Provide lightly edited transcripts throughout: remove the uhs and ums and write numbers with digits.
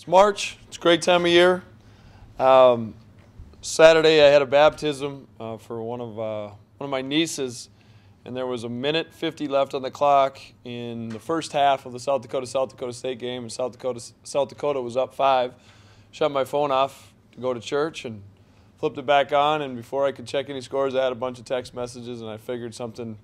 It's March. It's a great time of year. Saturday I had a baptism for one of my nieces, and there was 1:50 left on the clock in the first half of the South Dakota State game, and South Dakota was up 5. Shut my phone off to go to church and flipped it back on, and before I could check any scores, I had a bunch of text messages, and I figured something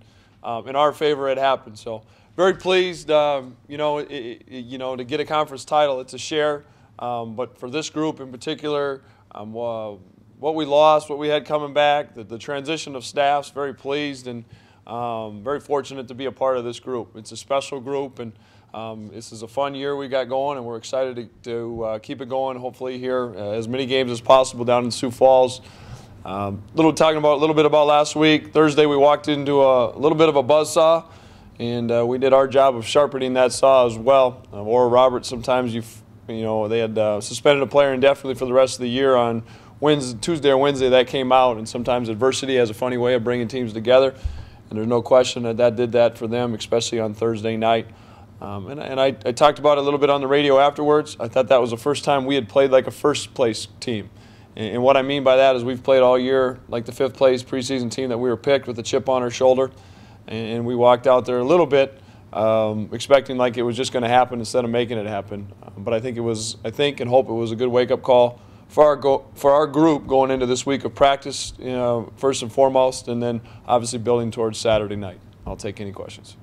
in our favor had happened. So very pleased, to get a conference title. It's a share, but for this group in particular, what we lost, what we had coming back, the transition of staffs, very pleased and very fortunate to be a part of this group. It's a special group, and this is a fun year we got going, and we're excited to keep it going, hopefully here as many games as possible down in Sioux Falls. A little bit about last week. Thursday we walked into a little bit of a buzzsaw, and we did our job of sharpening that saw as well. Oral Roberts, sometimes they had suspended a player indefinitely for the rest of the year on Tuesday or Wednesday. That came out, and sometimes adversity has a funny way of bringing teams together, and there's no question that did that for them, especially on Thursday night. I talked about it a little bit on the radio afterwards. I thought that was the first time we had played like a first-place team. And what I mean by that is we've played all year like the 5th-place preseason team that we were picked with a chip on our shoulder. And we walked out there a little bit expecting like it was just going to happen instead of making it happen. But I think and hope it was a good wake-up call for our group going into this week of practice, first and foremost, and then obviously building towards Saturday night. I'll take any questions.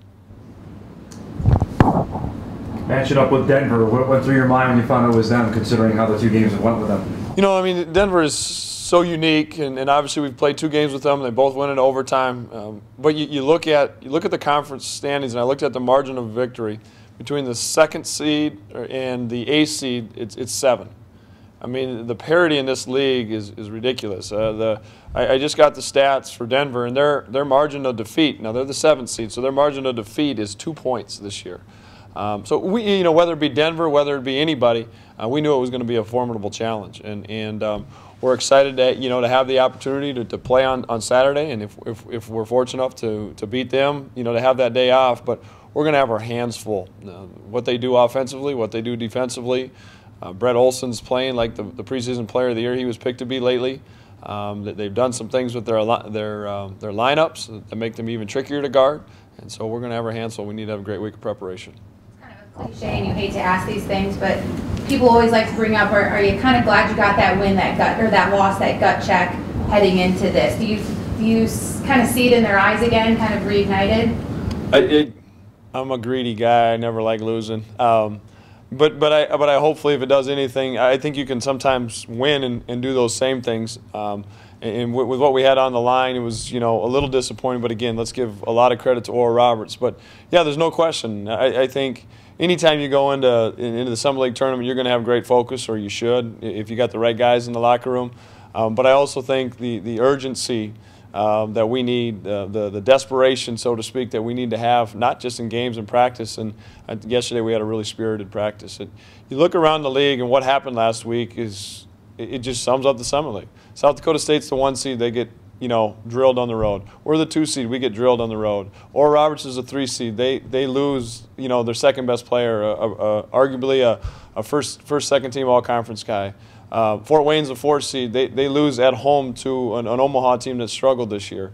Match it up with Denver. What went through your mind when you found it was them, considering how the 2 games have went with them? Denver is so unique, and obviously we've played 2 games with them. They both went into overtime. But you look at the conference standings, and I looked at the margin of victory between the 2nd seed and the 8th seed. It's 7. I mean, the parity in this league is ridiculous. I just got the stats for Denver, and their margin of defeat. Now they're the 7th seed, so their margin of defeat is 2 points this year. So we, whether it be Denver, whether it be anybody, we knew it was going to be a formidable challenge, and we're excited to have the opportunity to play on Saturday, and if we're fortunate enough to beat them, to have that day off. But we're going to have our hands full. What they do offensively, what they do defensively. Brett Olson's playing like the preseason player of the year he was picked to be lately. They've done some things with their lineups that make them even trickier to guard, and so we're going to have our hands full. We need to have a great week of preparation. Cliche, and you hate to ask these things, but people always like to bring up, are you kind of glad you got that win, that loss, that gut check heading into this? Do you kind of see it in their eyes again, kind of reignited? I'm a greedy guy. I never like losing. But I hopefully, if it does anything, I think you can sometimes win and do those same things. And with what we had on the line, it was a little disappointing. But again, let's give a lot of credit to Oral Roberts. But yeah, there's no question. I think anytime you go into the Summer League tournament, you're going to have great focus, or you should, if you got the right guys in the locker room. But I also think the urgency that we need, the desperation, so to speak, that we need to have, not just in games and practice. And yesterday we had a really spirited practice. You look around the league, and what happened last week it just sums up the Summer League. South Dakota State's the 1 seed. They get drilled on the road. We're the 2 seed. We get drilled on the road. Oral Roberts is a 3 seed. They lose their second best player, arguably a first second team all conference guy. Fort Wayne's the 4 seed. They lose at home to an Omaha team that struggled this year.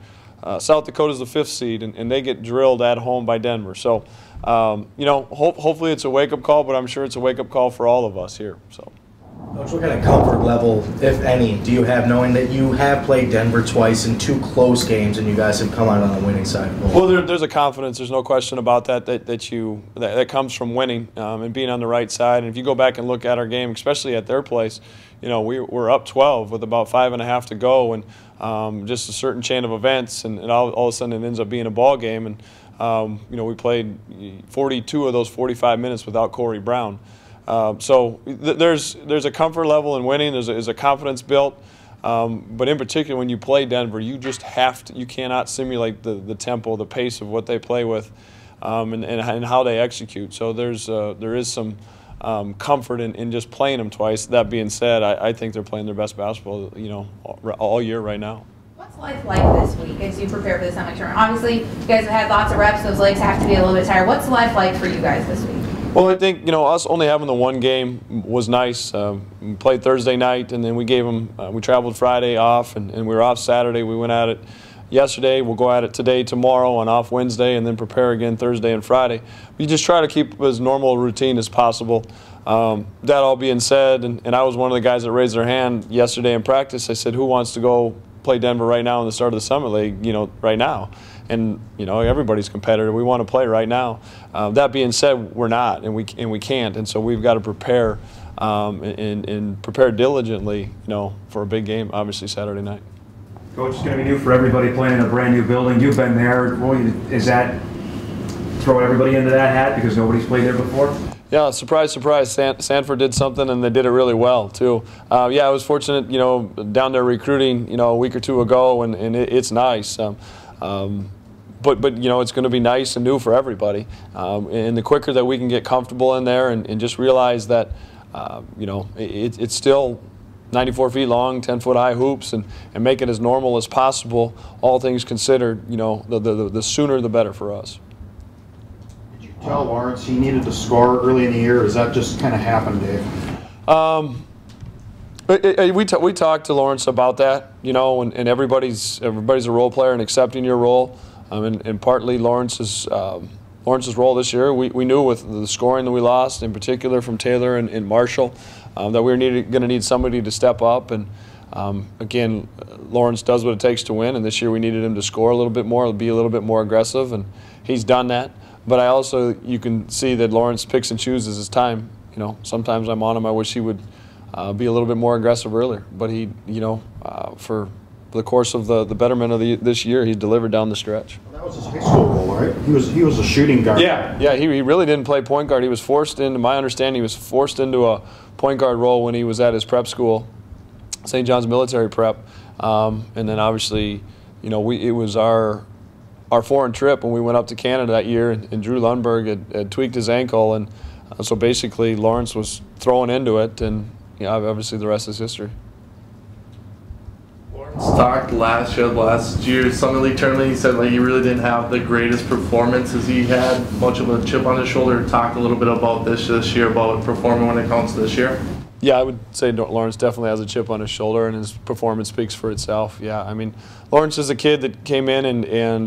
South Dakota's the 5th seed, and they get drilled at home by Denver. So hopefully it's a wake-up call, but I'm sure it's a wake-up call for all of us here. So. Coach, what kind of comfort level, if any, do you have knowing that you have played Denver twice in 2 close games and you guys have come out on the winning side? Well, there's a confidence. There's no question about that comes from winning and being on the right side. And if you go back and look at our game, especially at their place, we're up 12 with about 5.5 to go, and just a certain chain of events, and all of a sudden it ends up being a ball game. And we played 42 of those 45 minutes without Corey Brown. So there's a comfort level in winning. There's a confidence built, but in particular when you play Denver, you just you cannot simulate the tempo, the pace of what they play with, and how they execute. So there is some comfort in just playing them twice. That being said, I think they're playing their best basketball all year right now. What's life like this week as you prepare for the summer tournament? Obviously, you guys have had lots of reps. Those legs have to be a little bit tired. What's life like for you guys this week? Well, I think, us only having the one game was nice. We played Thursday night, and then we gave them, we traveled Friday off, and we were off Saturday. We went at it yesterday. We'll go at it today, tomorrow, and off Wednesday, and then prepare again Thursday and Friday. We just try to keep as normal a routine as possible. That all being said, and I was one of the guys that raised their hand yesterday in practice. I said, who wants to go play Denver right now in the start of the Summit League, right now? And everybody's competitive. We want to play right now. That being said, we're not, and we can't, and so we've got to prepare and prepare diligently, for a big game, obviously Saturday night. Coach, it's going to be new for everybody playing in a brand new building. You've been there. Is that throw everybody into that hat because nobody's played there before? Yeah, surprise, surprise. Sanford did something, and they did it really well too. Yeah, I was fortunate, down there recruiting, a week or two ago, and it's nice. But it's going to be nice and new for everybody. And the quicker that we can get comfortable in there and just realize that, it's still 94 feet long, 10-foot high hoops, and make it as normal as possible, all things considered, the sooner the better for us. Did you tell Lawrence he needed to score early in the year, or does that just kind of happen, Dave? We talked to Lawrence about that, and everybody's a role player and accepting your role, and partly Lawrence's role this year. We knew with the scoring that we lost, in particular from Taylor and Marshall, that we were going to need somebody to step up. And again, Lawrence does what it takes to win, and this year we needed him to score a little bit more, be a little bit more aggressive, and he's done that. But you can see that Lawrence picks and chooses his time. Sometimes I'm on him. I wish he would be a little bit more aggressive earlier. But he, for the course of the betterment of this year, he's delivered down the stretch. That was his high school role, right? He was a shooting guard. Yeah. He really didn't play point guard. He was forced into, my understanding, he was forced into a point guard role when he was at his prep school, St. John's Military Prep, and then obviously, it was our foreign trip when we went up to Canada that year, and Drew Lundberg had tweaked his ankle, and so basically Lawrence was thrown into it, and obviously the rest is history. Lawrence talked last year Summit League tournament. He said he really didn't have the greatest performances. He had much of a chip on his shoulder. Talked a little bit about this year, about performing when it comes to this year. Yeah, I would say Lawrence definitely has a chip on his shoulder, and his performance speaks for itself. Yeah, I mean, Lawrence is a kid that came in and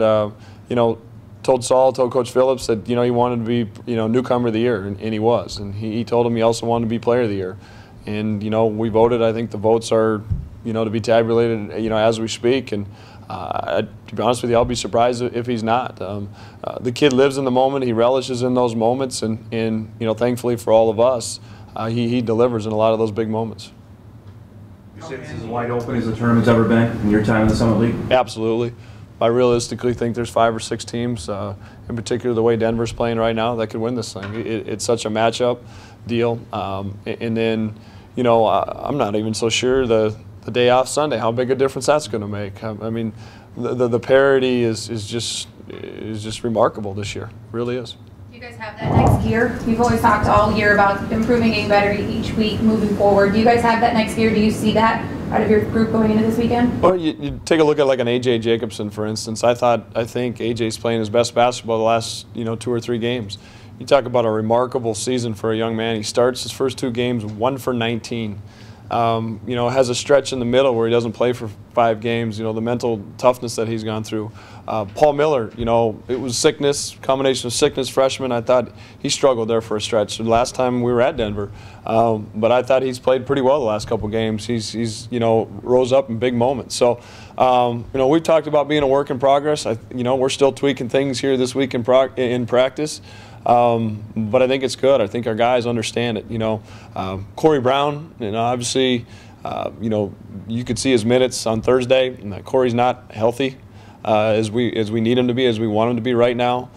told Coach Phillips that he wanted to be newcomer of the year, and he was, and he told him he also wanted to be player of the year, and we voted. I think the votes are to be tabulated as we speak, and to be honest with you, I'll be surprised if he's not. The kid lives in the moment. He relishes in those moments, and thankfully for all of us, he delivers in a lot of those big moments. You say this is as wide open as the tournament's ever been in your time in the Summit League? Absolutely. I realistically think there's 5 or 6 teams, in particular the way Denver's playing right now, that could win this thing. It's such a matchup deal. And then, I'm not even so sure the day off Sunday, how big a difference that's going to make. I mean, the parity is just remarkable this year. It really is. Do you guys have that next year? You've always talked all year about improving, getting better each week, moving forward. Do you guys have that next year? Do you see that out of your group going into this weekend? Well, you take a look at like an A.J. Jacobson, for instance. I think A.J.'s playing his best basketball the last 2 or 3 games. You talk about a remarkable season for a young man. He starts his first 2 games 1 for 19. Has a stretch in the middle where he doesn't play for 5 games. The mental toughness that he's gone through. Paul Miller, it was sickness, combination of sickness, freshman. I thought he struggled there for a stretch. The last time we were at Denver, but I thought he's played pretty well the last couple games. He's rose up in big moments. So, we've talked about being a work in progress. We're still tweaking things here this week in practice. But I think it's good. I think our guys understand it. Corey Brown, obviously, you could see his minutes on Thursday. And Corey's not healthy as we need him to be, as we want him to be right now.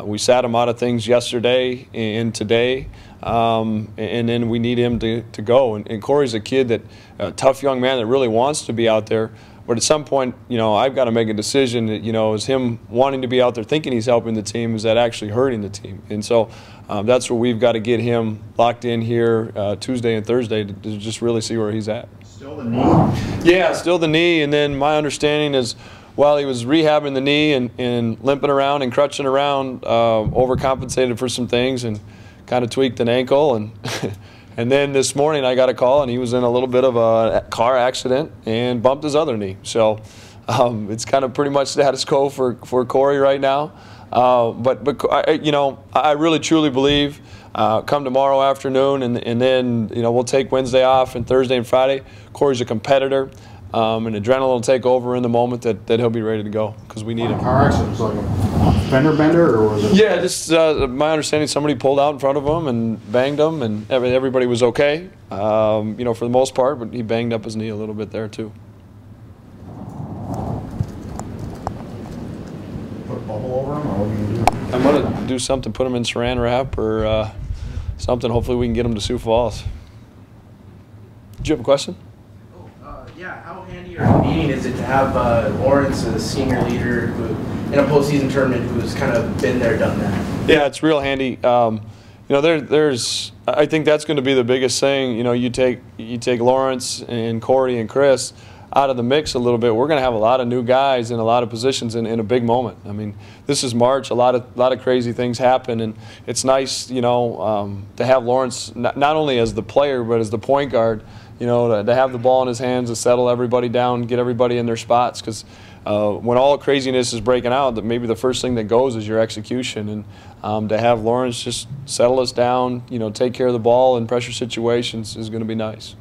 We sat him out of things yesterday and today, and then we need him to go. And Corey's a kid a tough young man that really wants to be out there. But at some point, I've got to make a decision that, is him wanting to be out there thinking he's helping the team, is that actually hurting the team? And so that's where we've got to get him locked in here Tuesday and Thursday to just really see where he's at. Still the knee? Yeah, still the knee. And then my understanding is while he was rehabbing the knee and limping around and crutching around, overcompensated for some things and kind of tweaked an ankle, and and then this morning I got a call, and he was in a little bit of a car accident and bumped his other knee. So it's kind of pretty much status quo for Corey right now. But you know, I really truly believe come tomorrow afternoon, and then you know we'll take Wednesday off, and Thursday and Friday. Corey's a competitor. And adrenaline will take over in the moment that he'll be ready to go because we need him. Car accident was like a fender bender, or was it? Yeah, just my understanding, somebody pulled out in front of him and banged him, and everybody was okay, you know, for the most part, but he banged up his knee a little bit there too. Put a bubble over him, or what are you gonna do? I'm gonna do something, put him in saran wrap or something. Hopefully we can get him to Sioux Falls. Did you have a question? Yeah, how handy or convenient is it to have Lawrence, a senior leader who, in a postseason tournament, who's kind of been there, done that? Yeah, it's real handy. You know, there's. I think that's going to be the biggest thing. You know, you take Lawrence and Corey and Chris out of the mix a little bit. We're going to have a lot of new guys in a lot of positions in a big moment. I mean, this is March. A lot of crazy things happen, and it's nice, you know, to have Lawrence not only as the player but as the point guard. You know, to have the ball in his hands, to settle everybody down, get everybody in their spots. Because when all craziness is breaking out, that maybe the first thing that goes is your execution. And to have Lawrence just settle us down, you know, take care of the ball in pressure situations is going to be nice.